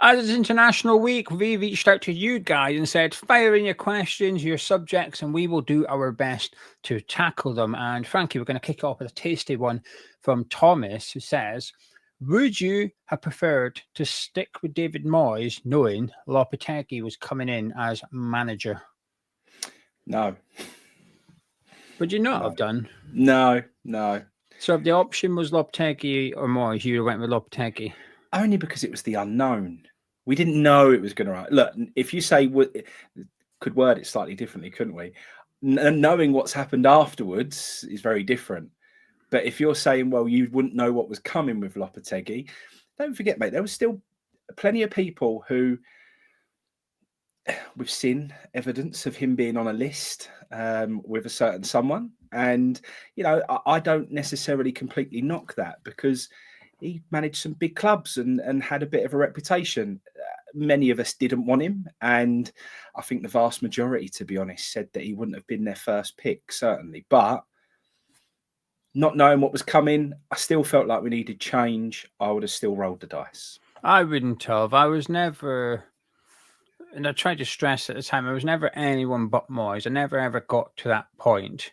As it's International Week, we reached out to you guys and said, fire in your questions, your subjects, and we will do our best to tackle them. And Frankie, we're going to kick off with a tasty one from Thomas, who says, would you have preferred to stick with David Moyes knowing Lopetegui was coming in as manager? No. Would you not have done? No. So if the option was Lopetegui or Moyes, you went with Lopetegui? Only because it was the unknown. We didn't know it was going to... Look, if you say... could word it slightly differently, couldn't we? Knowing what's happened afterwards is very different. But if you're saying, well, you wouldn't know what was coming with Lopetegui, don't forget, mate, there was still plenty of people who... we've seen evidence of him being on a list with a certain someone. And, you know, I don't necessarily completely knock that because he managed some big clubs and had a bit of a reputation. Many of us didn't want him. And I think the vast majority, to be honest, said that he wouldn't have been their first pick, certainly. But not knowing what was coming, I still felt like we needed change. I would have still rolled the dice. I wouldn't have. I was never... And I tried to stress at the time, I was never anyone but Moyes. I never ever got to that point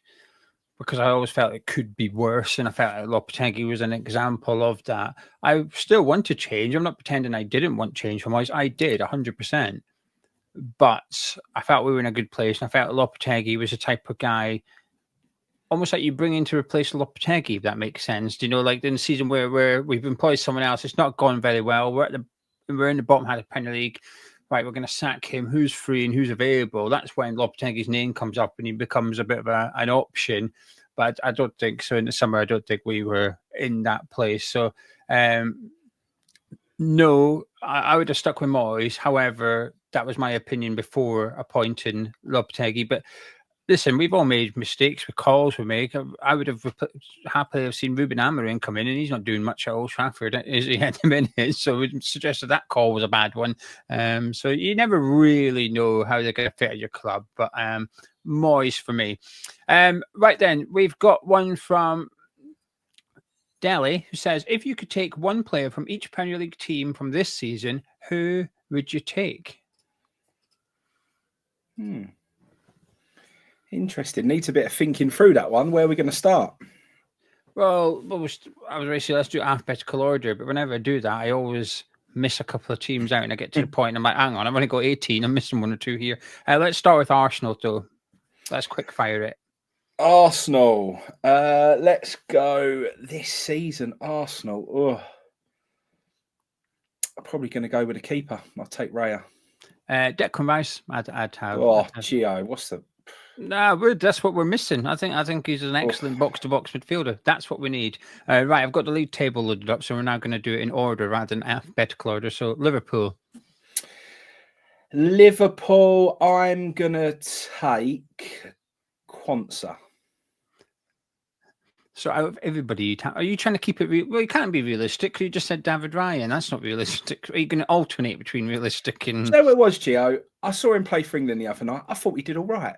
because I always felt it could be worse. And I felt like Lopetegui was an example of that. I still want to change. I'm not pretending I didn't want change from Moyes. I did 100%. But I felt we were in a good place. And I felt Lopetegui was the type of guy almost like you bring in to replace Lopetegui, if that makes sense. Do you know, like in the season where we've employed someone else, it's not gone very well. We're in the bottom half of the Premier League. Right, we're going to sack him. Who's free and who's available? That's when Lopetegui's name comes up and he becomes a bit of an option. But I don't think so. In the summer, I don't think we were in that place. So, no, I would have stuck with Moyes. However, that was my opinion before appointing Lopetegui. But listen, we've all made mistakes with calls we make. I would have happily have seen Ruben Amorim come in, and he's not doing much at Old Trafford, is he, at the minute? So we suggested that call was a bad one. So you never really know how they're going to fit at your club. But Moyes for me. Right then, we've got one from Delhi who says, if you could take one player from each Premier League team from this season, who would you take? Interesting. Needs a bit of thinking through that one. Where are we going to start? Well, I was ready to say, let's do alphabetical order, but whenever I do that, I always miss a couple of teams out and I get to the point and I'm like, hang on, I've only got 18. I'm missing one or two here. Let's start with Arsenal, though. Let's quick fire it. Arsenal. Let's go this season. Arsenal. I'm probably going to go with a keeper. I'll take Raya. Declan Rice, I'd have. Geo, what's the... No, that's what we're missing. I think he's an excellent box-to-box midfielder. That's what we need. Right, I've got the league table loaded up, so we're now going to do it in order rather than alphabetical order. So Liverpool, I'm going to take Quansah. So out of everybody, are you trying to keep it real? Well, you can't be realistic. You just said David Ryan. That's not realistic. Are you going to alternate between realistic and... So it was, Gio. I saw him play for England the other night. I thought he did all right.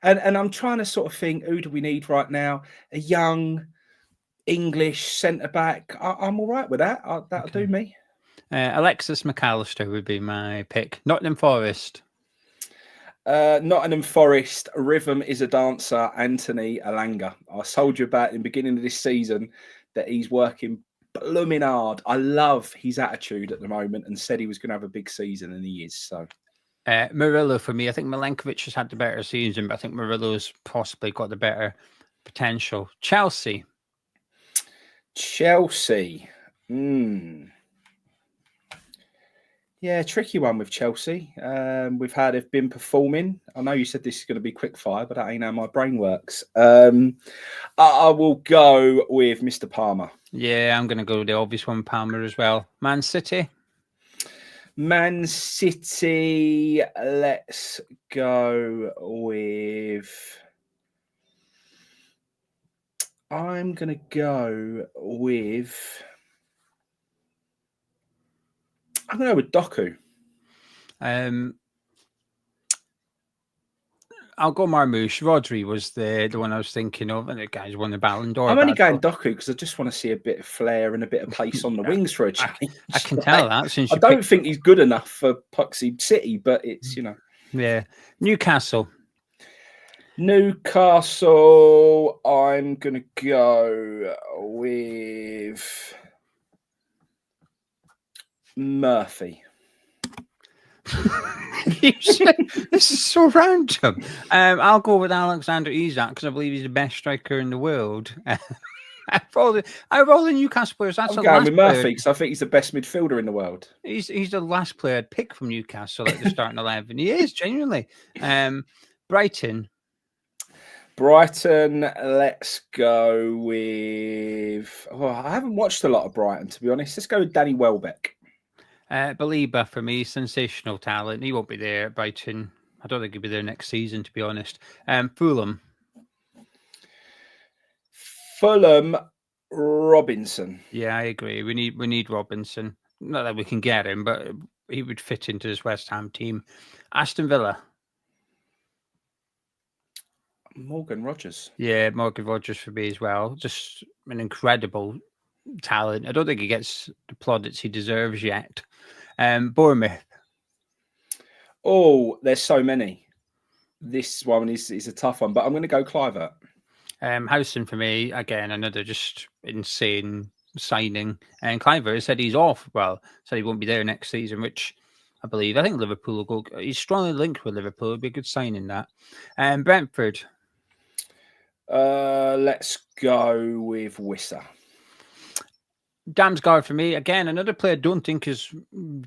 And I'm trying to sort of think, who do we need right now? A young English centre-back. I'm all right with that. That'll do me. Alexis McAllister would be my pick. Nottingham Forest. Nottingham Forest, rhythm is a dancer, Anthony Elanga. I told you about in the beginning of this season that he's working blooming hard. I love his attitude at the moment and said he was going to have a big season, and he is. So, Murillo for me. I think Milenkovic has had the better season, but I think Murillo's possibly got the better potential. Chelsea. Yeah, tricky one with Chelsea. They've been performing. I know you said this is going to be quick fire, but that ain't how my brain works. I will go with Mr. Palmer. Yeah, I'm going to go with the obvious one, Palmer as well. Man City. Let's go with... I'm going to go with Doku. I'm I'll go Marmouche. Rodri was the one I was thinking of, and the guy's won the Ballon d'Or. I'm only going Doku because I just want to see a bit of flair and a bit of pace on the wings for a change. I can tell that since I you don't think he's good enough for Puxy City, but it's, Yeah. Newcastle. Newcastle, I'm going to go with Murphy. This is so random. I'll go with Alexander Isak because I believe he's the best striker in the world. Out of all the Newcastle players, that's I'm going with Murphy because I think he's the best midfielder in the world. He's the last player I'd pick from Newcastle at the starting 11. He is genuinely. Brighton, let's go with. Oh, I haven't watched a lot of Brighton, to be honest. Let's go with Danny Welbeck. Belieber for me, sensational talent. He won't be there at Brighton. I don't think he'll be there next season, to be honest. Fulham, Robinson. Yeah, I agree. We need Robinson. Not that we can get him, but he would fit into this West Ham team. Aston Villa. Morgan Rogers. Yeah, Morgan Rogers for me as well. Just an incredible talent. I don't think he gets the plaudits he deserves yet. Bournemouth. Oh, there's so many. This one is a tough one, but I'm going to go Kluivert. Howson for me, again, another just insane signing. And Kluivert said he's off. Well, said he won't be there next season, which I think Liverpool will go. He's strongly linked with Liverpool. It'd be a good signing that. Brentford. Let's go with Wissa. Damsgaard for me, again, another player I don't think is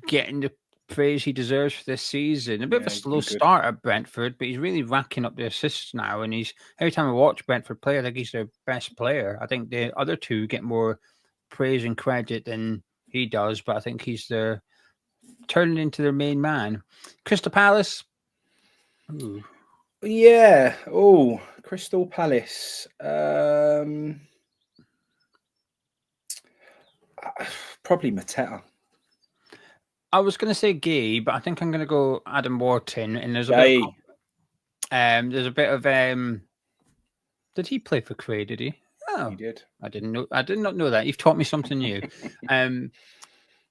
getting the praise he deserves for this season. A bit of a slow start at Brentford, but he's really racking up the assists now. And every time I watch Brentford play, I think he's their best player. I think the other two get more praise and credit than he does, but I think he's turning into their main man. Crystal Palace. Ooh. Yeah. Oh, Crystal Palace. Probably Mateta. I was going to say Gay, but I think I'm going to go Adam Wharton. And there's a bit of did he play for Cray? Did he? Oh, he did. I did not know that. You've taught me something new.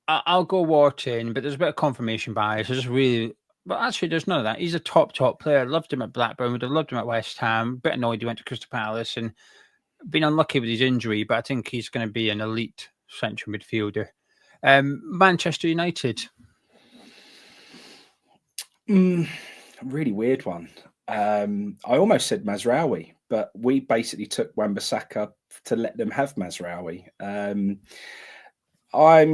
I'll go Wharton, but there's a bit of confirmation bias. But actually, there's none of that. He's a top player. Loved him at Blackburn. Would have loved him at West Ham. Bit annoyed he went to Crystal Palace and been unlucky with his injury. But I think he's going to be an elite central midfielder. Manchester United. Really weird one. I almost said Mazraoui, but we basically took Wan-Bissaka to let them have Mazraoui. I'm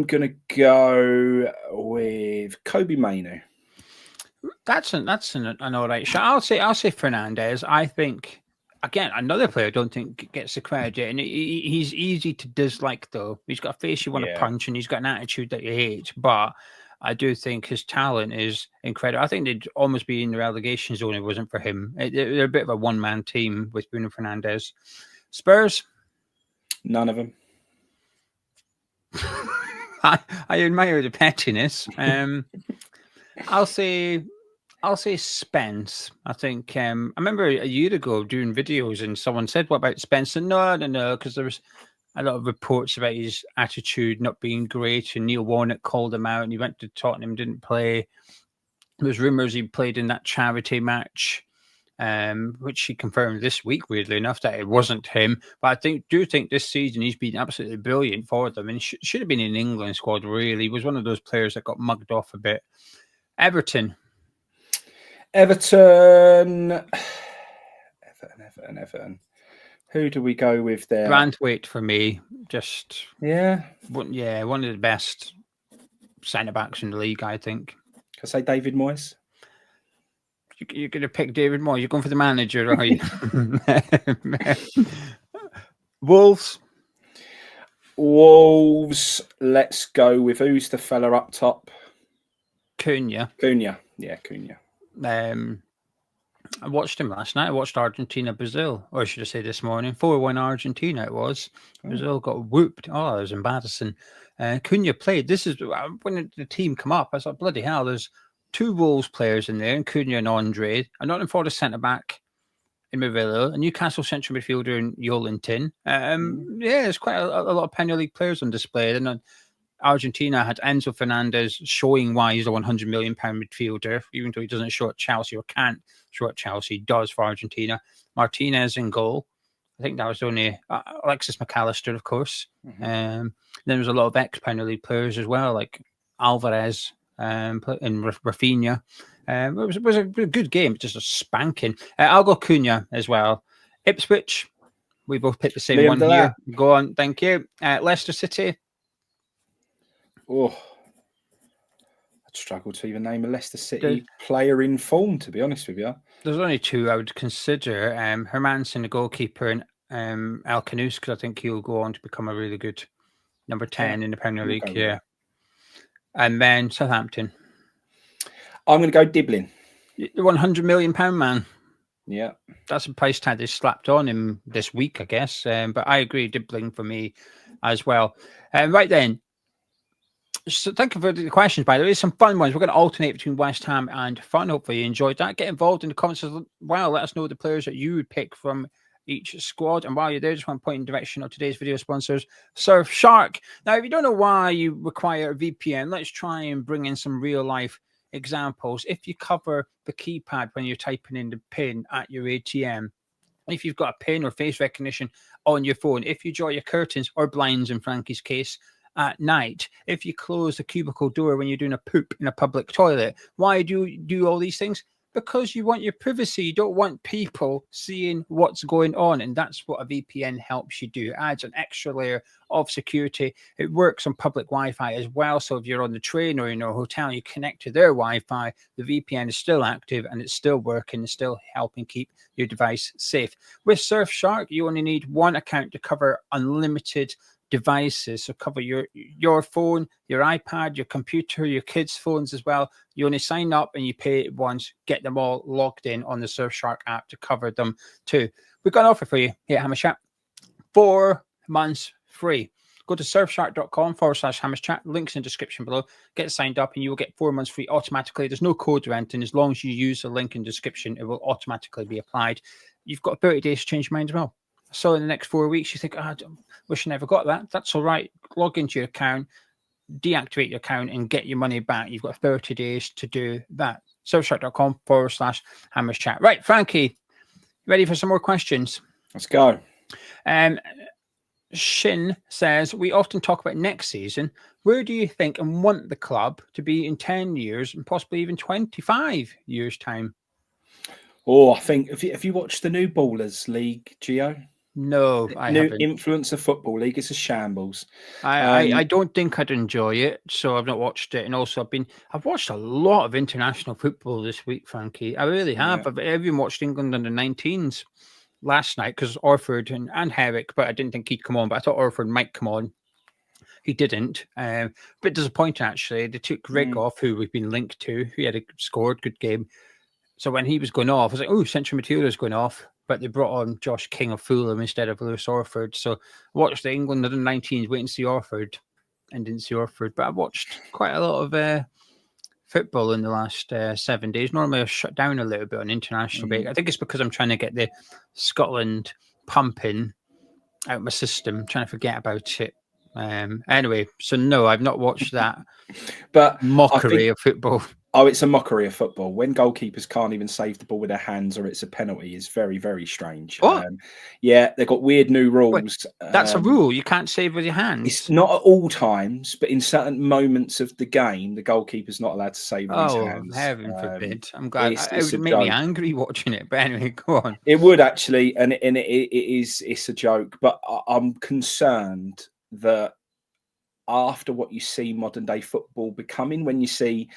going to go with Kobe Mainu. That's an all right shot. I'll say Fernandes. I think, again, another player I don't think gets the credit, and he's easy to dislike, though. He's got a face you want to punch, and he's got an attitude that you hate. But I do think his talent is incredible. I think they'd almost be in the relegation zone if it wasn't for him. They're a bit of a one-man team with Bruno Fernandes. Spurs? None of them. I admire the pettiness. I'll say Spence. I think I remember a year ago doing videos and someone said, "What about Spence?" And no, because there was a lot of reports about his attitude not being great, and Neil Warnock called him out, and he went to Tottenham, didn't play. There was rumours he played in that charity match, which he confirmed this week, weirdly enough, that it wasn't him. But I do think this season he's been absolutely brilliant for them, and he should have been in the England squad, really. He was one of those players that got mugged off a bit. Everton. Everton. Who do we go with there? Branthwaite for me. Just one of the best centre backs in the league, I think. Can I say David Moyes? You're going to pick David Moyes. You're going for the manager, are you? Wolves. Let's go with who's the fella up top? Cunha. Yeah, Cunha. I watched him last night. I watched Argentina-Brazil, or should I say this morning. 4-1 Argentina it was. Brazil got whooped. Oh, it was embarrassing. Cunha played. This is when the team come up. I was like, bloody hell, there's two Wolves players in there, and Cunha and Andre. I'm not in for the centre-back. in Murillo, a Newcastle central midfielder in Joelinton. Yeah, there's quite a lot of Premier League players on display. And Argentina had Enzo Fernandez showing why he's a £100 million midfielder, even though he doesn't show at Chelsea or can't show at Chelsea. He does for Argentina. Martinez in goal. I think that was only Alexis McAllister, of course. Then there was a lot of ex-Premier League players as well, like Alvarez and Rafinha. It was a good game, just a spanking. Algo Cunha as well. Ipswich, we both picked the same one here. Go on, thank you. Leicester City. Oh, I'd struggle to even name a Leicester City player in form, to be honest with you. There's only two I would consider. Hermansen, the goalkeeper, and El Canous, because I think he'll go on to become a really good number 10 in the Premier League. Yeah. And then Southampton. I'm going to go Diblin. The £100 million man. Yeah. That's a price tag they slapped on him this week, I guess. But I agree, Diblin for me as well. Right then. So thank you for the questions, by the way. Some fun ones. We're going to alternate between West Ham and Fun. Hopefully you enjoyed that. Get involved in the comments as well. Let us know the players that you would pick from each squad. And while you're there, just want to point in the direction of today's video sponsors, Surfshark. Now, if you don't know why you require a VPN, let's try and bring in some real life examples. If you cover the keypad when you're typing in the PIN at your ATM, if you've got a PIN or face recognition on your phone, if you draw your curtains or blinds in Frankie's case at night, if you close the cubicle door when you're doing a poop in a public toilet, why do you do all these things? Because you want your privacy. You don't want people seeing what's going on. And that's what a VPN helps you do. It adds an extra layer of security. It works on public Wi-Fi as well. So if you're on the train or in a hotel, you connect to their Wi-Fi, the VPN is still active and it's still working, it's still helping keep your device safe. With Surfshark, you only need one account to cover unlimited devices, so cover your phone, your iPad, your computer, your kids' phones as well. You only sign up and you pay it once, get them all logged in on the Surfshark app to cover them too. We've got an offer for you here at Hamish Chat. 4 months free. Go to surfshark.com/Hamish Chat. Links in the description below. Get signed up and you will get 4 months free automatically. There's no code or anything. As long as you use the link in the description, it will automatically be applied. You've got 30 days to change your mind as well. So in the next 4 weeks, you think, I wish I never got that. That's all right. Log into your account, deactivate your account, and get your money back. You've got 30 days to do that. Surfshark.com/Hamish Chat. Right, Frankie, ready for some more questions? Let's go. Shin says, we often talk about next season. Where do you think and want the club to be in 10 years and possibly even 25 years' time? Oh, I think, have you watched the new Ballers League, Geo? No, I haven't. Influencer Football League. It's a shambles. I don't think I'd enjoy it, so I've not watched it. And also, I've watched a lot of international football this week, Frankie. I really have. Yeah. I've even watched England under 19s last night because Orford and Herrick, but I didn't think he'd come on. But I thought Orford might come on. He didn't. Bit disappointing, actually. They took Rigg off, who we've been linked to. He had scored, good game. So when he was going off, I was like, oh, central midfielder's going off. But they brought on Josh King of Fulham instead of Lewis Orford. So I watched the England under 19s, waiting to see Orford, and didn't see Orford. But I watched quite a lot of football in the last 7 days. Normally I've shut down a little bit on international break. I think it's because I'm trying to get the Scotland pumping out my system, trying to forget about it. Anyway, so no, I've not watched that but mockery of football. Oh, it's a mockery of football. When goalkeepers can't even save the ball with their hands or it's a penalty is very, very strange. Yeah, they've got weird new rules. Wait, that's a rule. You can't save with your hands. It's not at all times, but in certain moments of the game, the goalkeeper's not allowed to save with his hands. Oh, heaven forbid. I'm glad. It would make me angry watching it. But anyway, go on. It would actually, and it's a joke. But I'm concerned that after what you see modern day football becoming, when you see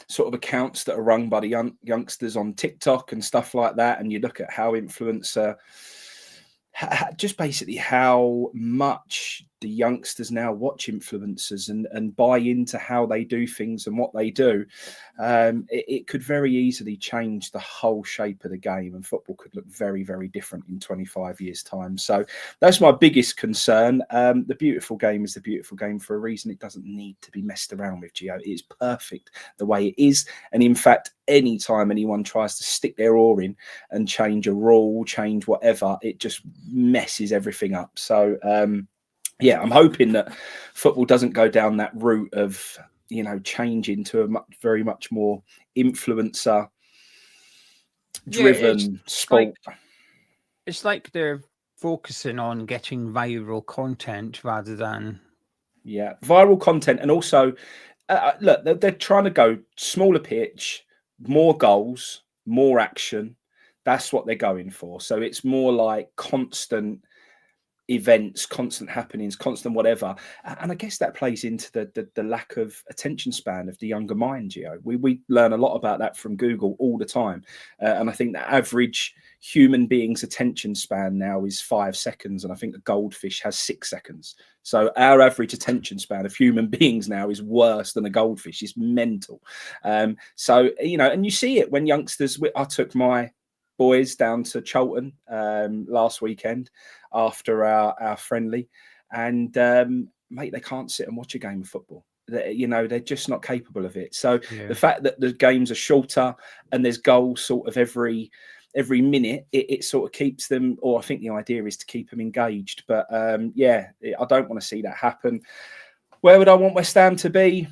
sort of accounts that are run by the youngsters on TikTok and stuff like that, and you look at how influencer, just basically how much the youngsters now watch influencers and buy into how they do things and what they do, it could very easily change the whole shape of the game, and football could look very, very different in 25 years' time. So that's my biggest concern. The beautiful game is the beautiful game for a reason. It doesn't need to be messed around with, Geo. It is perfect the way it is. And in fact, anytime anyone tries to stick their oar in and change a rule, change whatever, it just messes everything up. So, yeah, I'm hoping that football doesn't go down that route of, you know, changing to a very much more influencer driven sport. It's like they're focusing on getting viral content rather than viral content. And also, look, they're trying to go smaller pitch, more goals, more action. That's what they're going for. So it's more like constant events, constant happenings, constant whatever. And I guess that plays into the lack of attention span of the younger mind, Geo. We learn a lot about that from Google all the time. And I think the average human being's attention span now is 5 seconds. And I think a goldfish has 6 seconds. So our average attention span of human beings now is worse than a goldfish. It's mental. So, you know, and you see it when youngsters, I took my boys down to Cholton last weekend after our friendly, and mate, they can't sit and watch a game of football. You know, they're just not capable of it. So the fact that the games are shorter and there's goals sort of every minute, it sort of keeps them, or I think the idea is to keep them engaged. But yeah, I don't want to see that happen. Where would I want West Ham to be?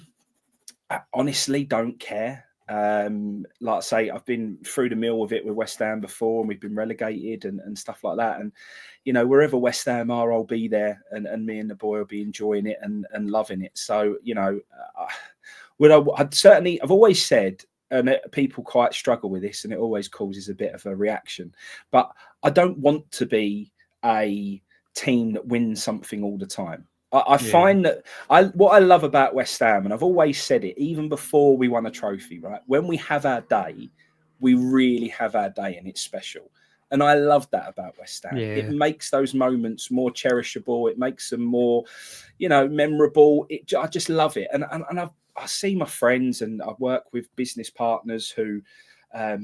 I honestly don't care. Like I say, I've been through the mill with it with West Ham before, and we've been relegated and stuff like that. And, you know, wherever West Ham are, I'll be there, and me and the boy will be enjoying it and loving it. So, you know, I've always said, and people quite struggle with this, and it always causes a bit of a reaction, but I don't want to be a team that wins something all the time. I find that what I love about West Ham, and I've always said it, even before we won a trophy, right? When we have our day, we really have our day, and it's special. And I love that about West Ham. It makes those moments more cherishable. It makes them more, you know, memorable. I just love it. And I see my friends, and I work with business partners who are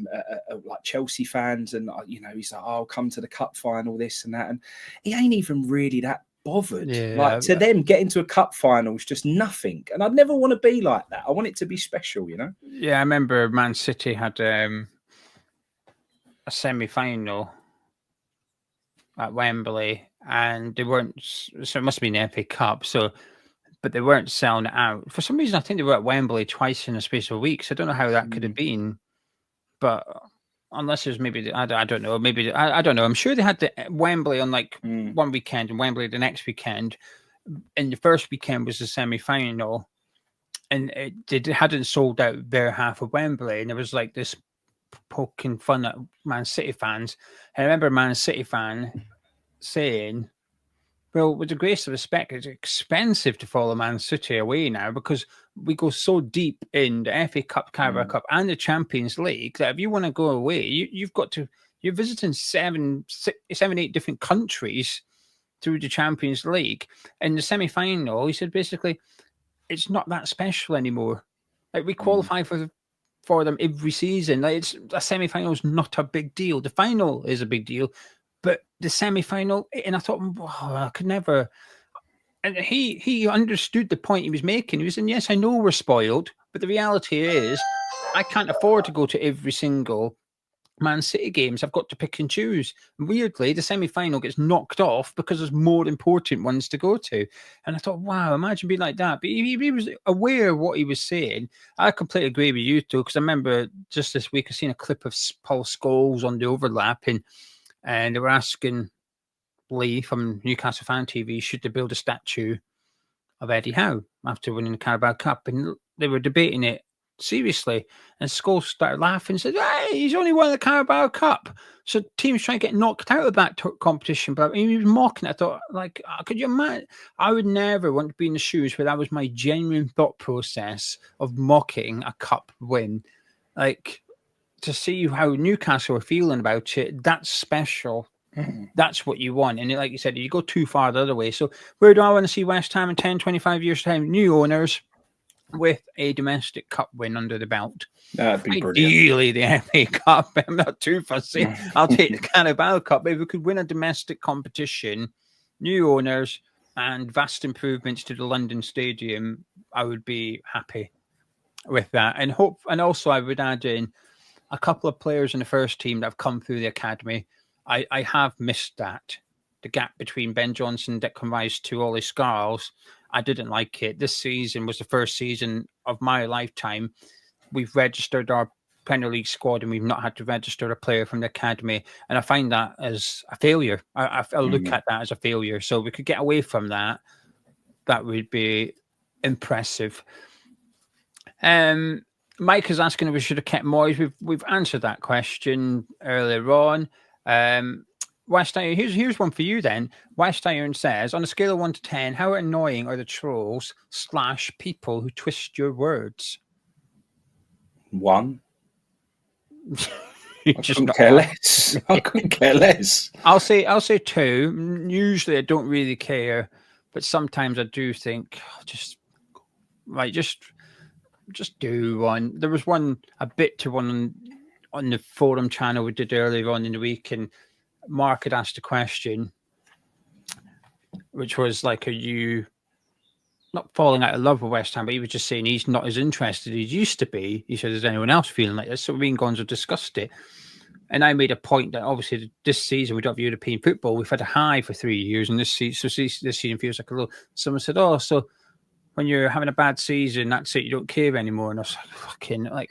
like Chelsea fans, and you know, he's like, "Oh, I'll come to the cup final, this and that," and he ain't even really that bothered. Like, to them, getting to a cup final is just nothing. And I'd never want to be like that. I want it to be special, you know? Yeah, I remember Man City had a semi-final at Wembley, and they weren't, so it must have been the FA Cup, but they weren't selling it out. For some reason, I think they were at Wembley twice in a space of weeks. I don't know how that could have been, but unless it was maybe, I don't know, maybe, I don't know. I'm sure they had the Wembley on like one weekend and Wembley the next weekend. And the first weekend was the semi-final, and it hadn't sold out their half of Wembley. And there was like this poking fun at Man City fans. And I remember a Man City fan saying, well, with the greatest of respect, it's expensive to follow Man City away now because we go so deep in the FA Cup, Carabao Cup, and the Champions League that if you want to go away, you've got to. You're visiting 7, 8 different countries through the Champions League. In the semi-final, he said basically, it's not that special anymore. Like, we qualify for them every season. Like, it's a semi-final is not a big deal. The final is a big deal. But the semi-final, and I thought, oh, I could never. And he understood the point he was making. He was saying, yes, I know we're spoiled, but the reality is I can't afford to go to every single Man City games. I've got to pick and choose. And weirdly, the semi-final gets knocked off because there's more important ones to go to. And I thought, wow, imagine being like that. But he was aware of what he was saying. I completely agree with you, too, because I remember just this week, I seen a clip of Paul Scholes on the overlapping. And they were asking Lee from Newcastle Fan TV, should they build a statue of Eddie Howe after winning the Carabao Cup? And they were debating it seriously. And Scholes started laughing and said, hey, he's only won the Carabao Cup. So teams try to get knocked out of that competition. But he was mocking it. I thought, like, could you imagine? I would never want to be in the shoes where that was my genuine thought process of mocking a cup win. Like, to see how Newcastle are feeling about it, that's special. That's what you want. And like you said, you go too far the other way. So where do I want to see West Ham in 10, 25 years' time? New owners with a domestic cup win under the belt. That'd be brilliant. Ideally, the FA Cup. I'm not too fussy. I'll take the Carabao Cup. If we could win a domestic competition, new owners, and vast improvements to the London Stadium, I would be happy with that. And also I would add in a couple of players in the first team that have come through the academy. I have missed that. The gap between Ben Johnson, Declan Rice to Ollie Scarles. I didn't like it. This season was the first season of my lifetime. We've registered our Premier League squad and we've not had to register a player from the academy. And I find that as a failure. I look at that as a failure. So we could get away from that. That would be impressive. Mike is asking if we should have kept Moyes. We've answered that question earlier on. West Iron, here's one for you then. West Iron says, on a scale of 1 to 10, how annoying are the trolls / people who twist your words? 1. I couldn't care less. I couldn't care less. I'll say 2. Usually I don't really care, but sometimes I do think just do one. There was a bit to one on the forum channel we did earlier on in the week, and Mark had asked a question, which was like, are you not falling out of love with West Ham? But he was just saying he's not as interested as he used to be. He said, is anyone else feeling like this? So me and Gonzo discussed it. And I made a point that obviously this season we don't have European football. We've had a high for 3 years, and this season feels like a low. Someone said, oh, so when you're having a bad season, that's it, you don't care anymore. And I was like, fucking, like,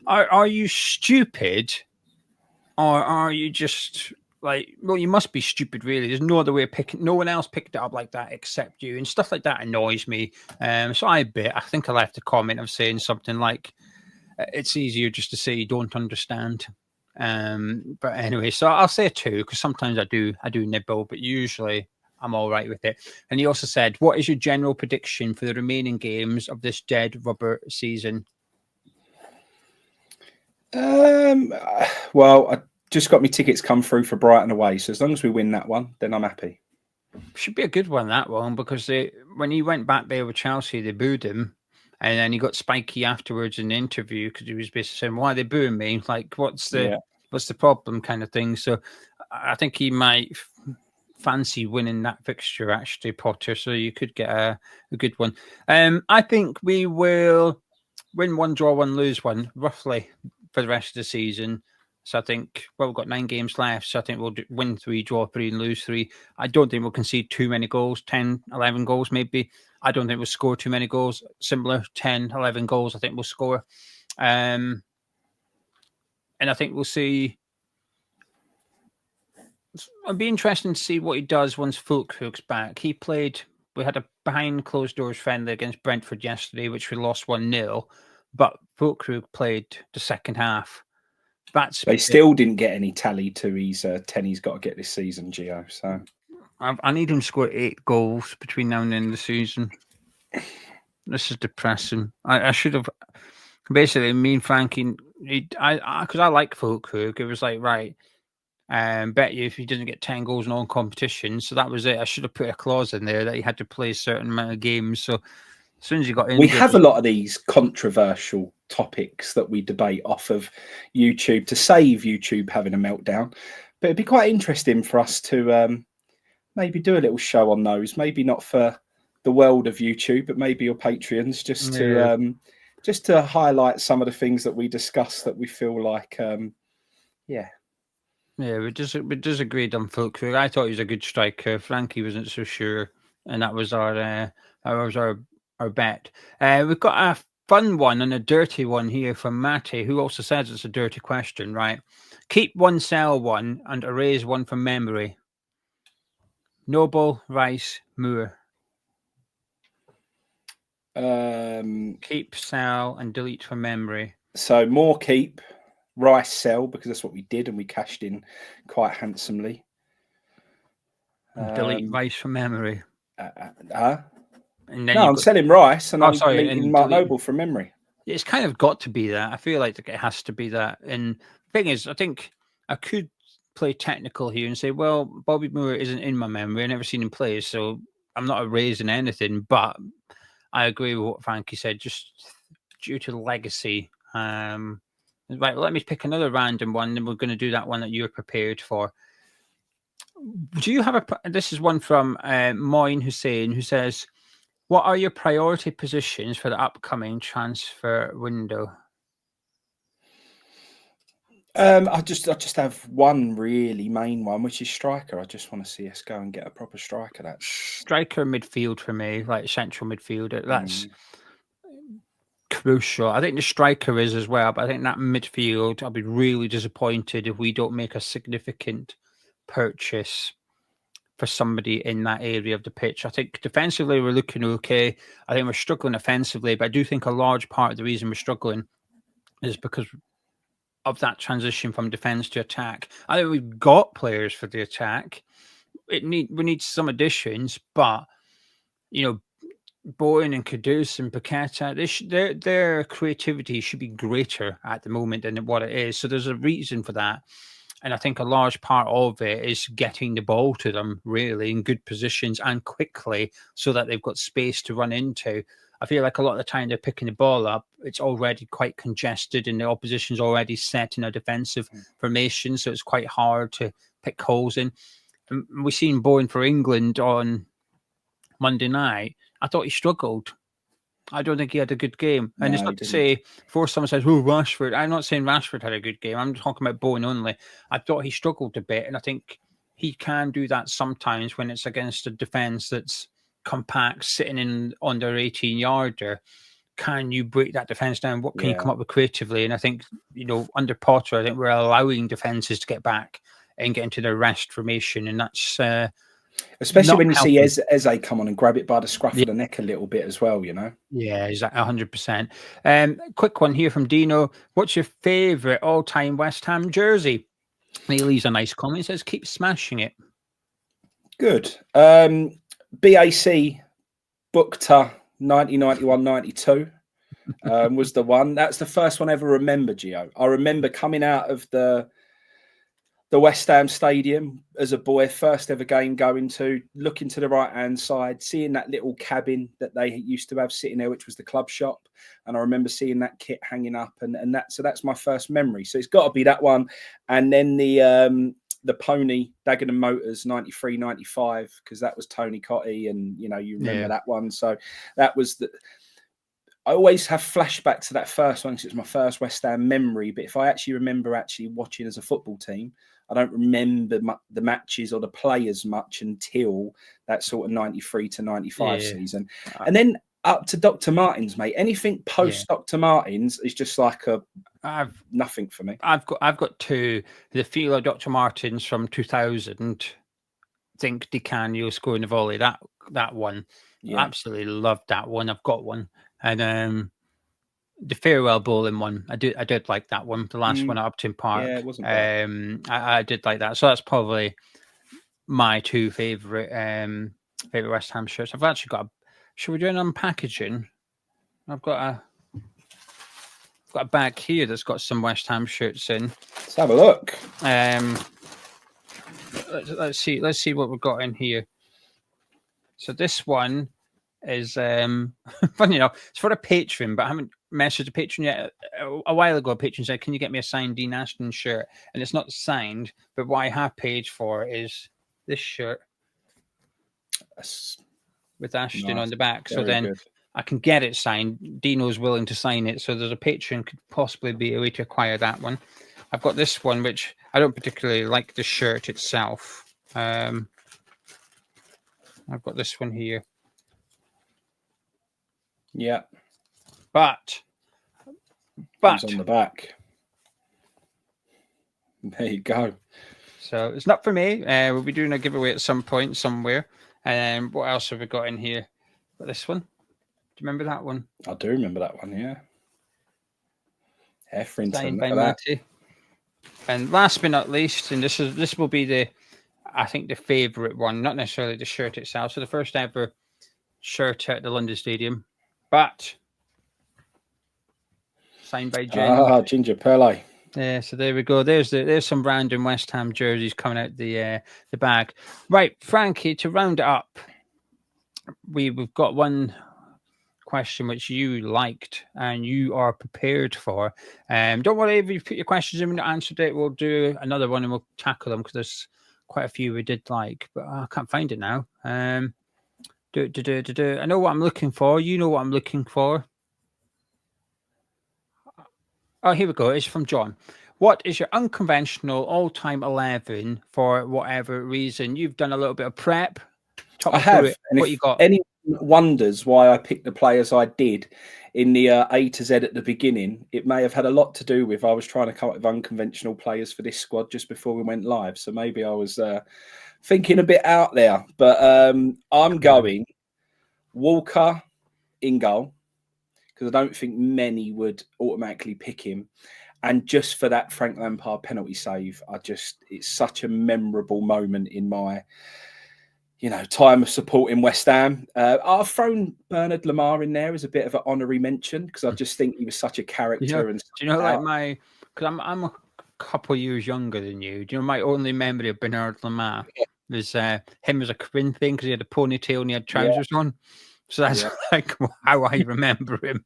are you stupid? Or are you just like, well, you must be stupid, really. There's no other way of picking. No one else picked it up like that except you, and stuff like that annoys me. So I think I left a comment of saying something like, "It's easier just to say you don't understand." But anyway, so I'll say 2 because sometimes I do nibble, but usually I'm all right with it. And he also said, "What is your general prediction for the remaining games of this dead rubber season?" Well, I just got my tickets come through for Brighton away, so as long as we win that one, then I'm happy. Should be a good one, that one, because when he went back there with Chelsea, they booed him, and then he got spiky afterwards in the interview because he was basically saying, "Why are they booing me? Like, what's the problem?" kind of thing. So I think he might fancy winning that fixture, actually, Potter. So you could get a good one. I think we will win 1, draw 1, lose 1, roughly, for the rest of the season. So I think, we've got 9 games left. So I think we'll win 3, draw 3, and lose 3. I don't think we'll concede too many goals, 10, 11 goals maybe. I don't think we'll score too many goals. Similar, 10, 11 goals I think we'll score. And I think we'll see. It'll be interesting to see what he does once Fulkrug's back. We had a behind closed doors friendly against Brentford yesterday, which we lost 1-0. But Fulkrug played the second half. They still didn't get any tally to his 10 he's got to get this season, Geo. So I need him to score 8 goals between now and the end of the season. This is depressing. I should have basically, me and Frankie, because I like Fulkrug, it was like, right, bet you if he doesn't get 10 goals in all competitions. So that was it. I should have put a clause in there that he had to play a certain amount of games. So as soon as he got injured, we have a lot of these controversial topics that we debate off of YouTube to save YouTube having a meltdown. But it'd be quite interesting for us to maybe do a little show on those. Maybe not for the world of YouTube, but maybe your Patreons, just to highlight some of the things that we discuss that we feel like, Yeah, we disagreed on Fulkrug. I thought he was a good striker. Frankie wasn't so sure, and that was our bet. We've got a fun one and a dirty one here from Matty, who also says it's a dirty question, right? Keep 1, sell 1, and erase 1 from memory. Noble, Rice, Moore. Keep, sell, and delete from memory. So Moore keep, Rice sell, because that's what we did, and we cashed in quite handsomely. Delete Rice from memory. And then I'm selling Rice and I'm deleting Mark Noble from memory. It's kind of got to be that. I feel like it has to be that. And the thing is, I think I could play technical here and say, well, Bobby Moore isn't in my memory. I've never seen him play, so I'm not erasing anything. But I agree with what Frankie said, just due to the legacy. Right, let me pick another random one, and we're going to do that one that you're prepared for. Do you have this is one from Moyes Hussein, who says, what are your priority positions for the upcoming transfer window? I just have one really main one, which is striker. I just want to see us go and get a proper striker. That's striker midfield for me, like central midfielder. That's crucial. I think the striker is as well, but I think that midfield, I'll be really disappointed if we don't make a significant purchase for somebody in that area of the pitch. I think defensively we're looking okay. I think we're struggling offensively, but I do think a large part of the reason we're struggling is because of that transition from defense to attack. I think we've got players for the attack. We need some additions, but Bowen and Kudus and Paqueta, their creativity should be greater at the moment than what it is. So there's a reason for that. And I think a large part of it is getting the ball to them really in good positions and quickly so that they've got space to run into. I feel like a lot of the time they're picking the ball up, it's already quite congested and the opposition's already set in a defensive formation. So it's quite hard to pick holes in. And we've seen Bowen for England on Monday night. I thought he struggled. I don't think he had a good game. And it's not to say, before someone says, oh, Rashford, I'm not saying Rashford had a good game. I'm talking about Bowen only. I thought he struggled a bit. And I think he can do that sometimes when it's against a defence that's compact, sitting in on their 18-yarder. Can you break that defence down? What can you come up with creatively? And I think, under Potter, I think we're allowing defences to get back and get into their rest formation. And that's... especially when you see Eze come on and grab it by the scruff of the neck a little bit as well, Yeah, exactly, 100%. Quick one here from Dino. What's your favourite all-time West Ham jersey? He leaves a nice comment. He says, keep smashing it. Good. BAC Bukta 1991-92 was the one. That's the first one I ever remember, Geo. I remember coming out of the West Ham Stadium as a boy, first ever game going to, looking to the right-hand side, seeing that little cabin that they used to have sitting there, which was the club shop. And I remember seeing that kit hanging up and that. So that's my first memory. So it's got to be that one. And then the Pony Dagenham Motors 93-95, because that was Tony Cottee and, you remember that one. So that was I always have flashbacks to that first one because it was my first West Ham memory. But if I actually remember watching as a football team, I don't remember the matches or the players much until that sort of 93-95 season. And then up to Dr. Martins, mate. Anything post Dr. Martins is just like nothing for me. I've got two. The Filo Dr. Martins from 2000. Think Di Canio scoring the volley. That one. Yeah. Absolutely loved that one. I've got one. And the farewell bowling one, I did like that one. The last one at Upton Park. Yeah, it wasn't bad. I did like that. So that's probably my two favorite West Ham shirts. I've actually got. Should we do an unpackaging? I've got a bag here that's got some West Ham shirts in. Let's have a look. Let's see what we've got in here. So this one is funny enough, it's for a patron, but I haven't messaged a patron yet. A while ago, a patron said, can you get me a signed Dean Ashton shirt? And it's not signed, but what I have paid for is this shirt with Ashton on the back. So then good. I can get it signed. Dino's willing to sign it, so there's a patron could possibly be a way to acquire that one. I've got this one, which I don't particularly like the shirt itself. I've got this one here. Yeah. But it's on the back. There you go. So it's not for me. We'll be doing a giveaway at some point somewhere. And what else have we got in here? Got this one. Do you remember that one? I do remember that one, yeah. Signed by Matty. And last but not least, and this will be the favourite one, not necessarily the shirt itself. So the first ever shirt at the London Stadium, but signed by Ginger. Ginger Pele. Yeah, so there we go. There's some random West Ham jerseys coming out the bag. Right, Frankie, to round it up, we've got one question which you liked and you are prepared for. Don't worry if you put your questions in and answered it. We'll do another one and we'll tackle them because there's quite a few we did like, but I can't find it now. I know what I'm looking for. You know what I'm looking for. Oh, here we go. It's from John. What is your unconventional all-time 11 for whatever reason? You've done a little bit of prep. Talk I me through have. it. And What if you got? anyone wonders why I picked the players I did in the A to Z at the beginning, it may have had a lot to do with I was trying to come up with unconventional players for this squad just before we went live. So maybe I was thinking a bit out there. But I'm going Walker in goal because I don't think many would automatically pick him. And just for that Frank Lampard penalty save, it's such a memorable moment in my time of supporting West Ham. I've thrown Bernard Lamar in there as a bit of an honorary mention because I just think he was such a character. Do you know, like because I'm a couple of years younger than you. Do you know my only memory of Bernard Lamar was him as a Corinthian because he had a ponytail and he had trousers on. So that's like how I remember him.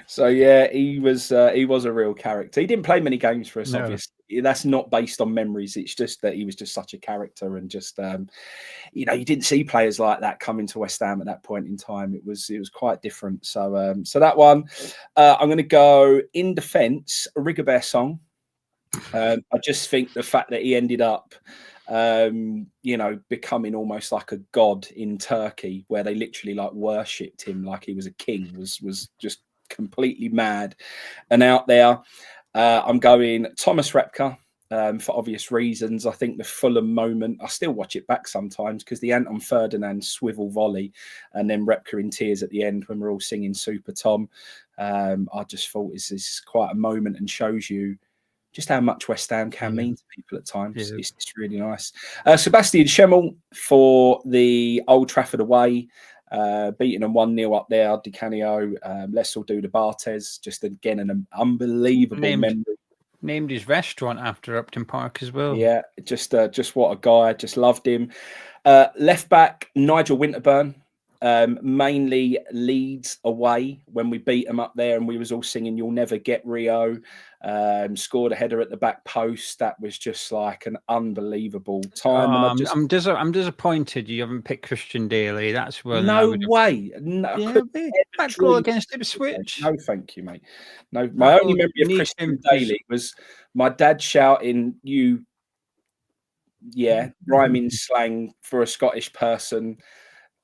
So yeah, he was a real character. He didn't play many games for us, No. obviously. That's not based on memories. It's just that he was just such a character, and just you didn't see players like that coming to West Ham at that point in time. It was quite different. So so that one, I'm going to go in defence. Rigobert Song. I just think the fact that he ended up becoming almost like a god in Turkey, where they literally like worshipped him like he was a king, was just completely mad and out there. I'm going Thomas Repka for obvious reasons. I think the Fulham moment, I still watch it back sometimes because the Anton Ferdinand swivel volley and then Repka in tears at the end when we're all singing Super Tom. I just thought it's quite a moment and shows you just how much West Ham can mean to people at times. Yeah. It's really nice. Sebastian Schemmel for the Old Trafford away, beating them 1-0 up there. Di Canio, let's all do the Barthez. Just again, an unbelievable memory. Named his restaurant after Upton Park as well. Yeah, just what a guy. Just loved him. Left back, Nigel Winterburn. Mainly Leeds away when we beat them up there and we was all singing "You'll Never Get Rio." Scored a header at the back post. That was just like an unbelievable time. I'm disappointed you haven't picked Christian Daly. That's when no way. No, that goal against Ipswich. No, thank you, mate. No, my only memory of Christian Daly was my dad shouting "you," rhyming slang for a Scottish person.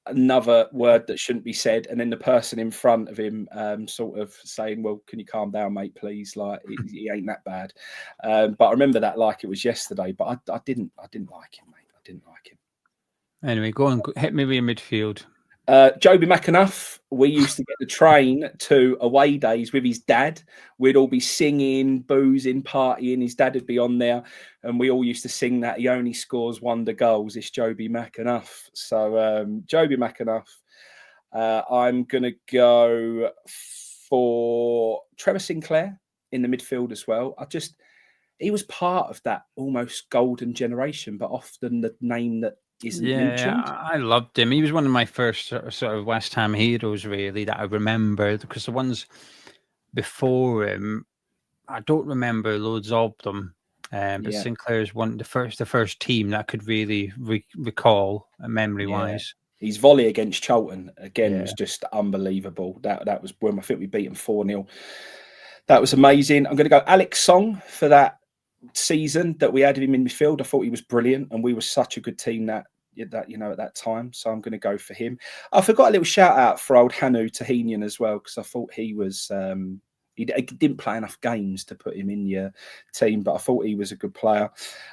Another word that shouldn't be said, and then the person in front of him sort of saying, "Well, can you calm down, mate, please? Like he ain't that bad." But I remember that like it was yesterday. But I didn't like him, mate. I didn't like him. Anyway, go on, hit me with your midfield. Joby McAnuff, we used to get the train to away days with his dad. We'd all be singing, boozing, partying. His dad would be on there, and we all used to sing that he only scores wonder goals. It's Joby McAnuff. So Joby McAnuff. I'm going to go for Trevor Sinclair in the midfield as well. He was part of that almost golden generation, but often the name that isn't mentioned. I loved him. He was one of my first sort of West Ham heroes, really, that I remember, because the ones before him, I don't remember loads of them. But Sinclair's the first team that I could really recall memory-wise. His volley against Charlton again was just unbelievable. That was when I think we beat him 4-0. That was amazing. I'm going to go Alex Song for that season that we had him in midfield. I thought he was brilliant, and we were such a good team at that time. So I'm going to go for him. I forgot a little shout out for old Hanu Tahinian as well, because I thought he was he didn't play enough games to put him in your team, but I thought he was a good player.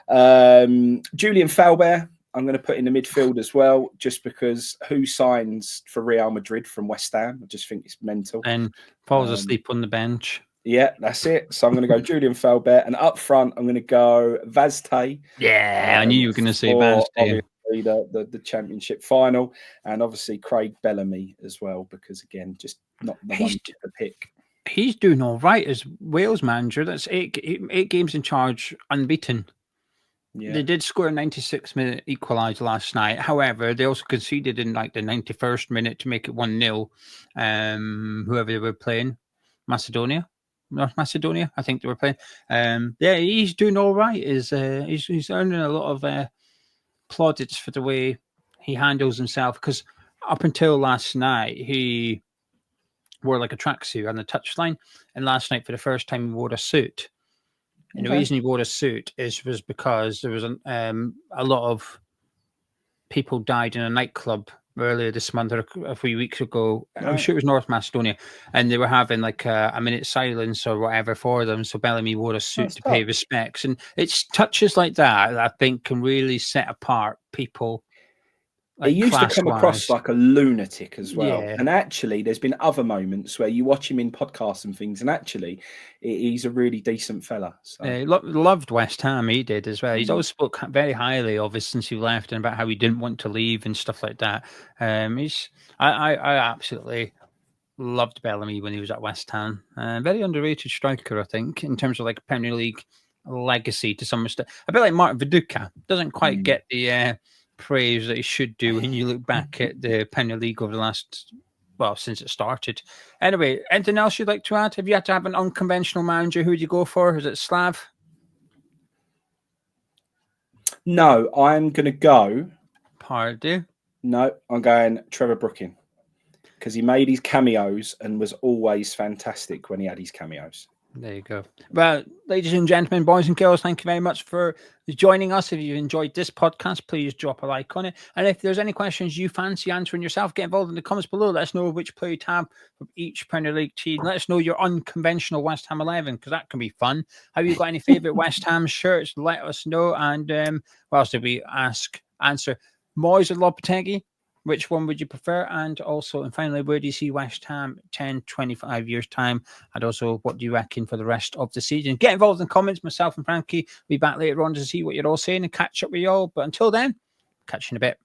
Julian Faubert, I'm going to put in the midfield as well, just because who signs for Real Madrid from West Ham? I just think it's mental. And falls asleep on the bench. Yeah, that's it. So I'm going to go Julian Faubert, and up front I'm going to go Vazte. Yeah, I knew you were going to say Vazte. The championship final, and obviously Craig Bellamy as well, because again, just not the one to pick. He's doing all right as Wales manager. That's eight games in charge, unbeaten. Yeah. They did score a 96-minute equaliser last night. However, they also conceded in like the 91st minute to make it 1-0. Whoever they were playing, North Macedonia, I think they were playing. Yeah, he's doing all right. He's earning a lot of plaudits for the way he handles himself. Because up until last night, he wore like a tracksuit on the touchline, and last night for the first time he wore a suit. And the reason he wore a suit was because there was a lot of people died in a nightclub earlier this month or a few weeks ago. Right. I'm sure it was North Macedonia, and they were having like a minute silence or whatever for them. So Bellamy wore a suit to pay respects, and it's touches like that I think can really set apart people. Like he used to come across like a lunatic as well. Yeah. And actually, there's been other moments where you watch him in podcasts and things, and actually, he's a really decent fella. So. He loved West Ham, he did as well. He's always spoke very highly of us since he left and about how he didn't want to leave and stuff like that. I absolutely loved Bellamy when he was at West Ham. Very underrated striker, I think, in terms of like Premier League legacy to some extent. A bit like Mark Viduka. Doesn't quite get the praise that he should do when you look back at the Premier League over the last, since it started. Anyway, anything else you'd like to add? If you had to have an unconventional manager, who would you go for? Is it Slav? No, I'm going to go. Pardon? No, I'm going Trevor Brooking because he made his cameos and was always fantastic when he had his cameos. There you go. Well, ladies and gentlemen, boys and girls, thank you very much for joining us. If you enjoyed this podcast, please drop a like on it. And if there's any questions you fancy answering yourself, get involved in the comments below. Let us know which player you have from each Premier League team. Let us know your unconventional West Ham 11, because that can be fun. Have you got any favourite West Ham shirts? Let us know. And what else did we answer? Moyes or Lopetegui? Which one would you prefer? And also, and finally, where do you see West Ham 10, 25 years' time? And also, what do you reckon for the rest of the season? Get involved in the comments. Myself and Frankie will be back later on to see what you're all saying and catch up with you all. But until then, catch you in a bit.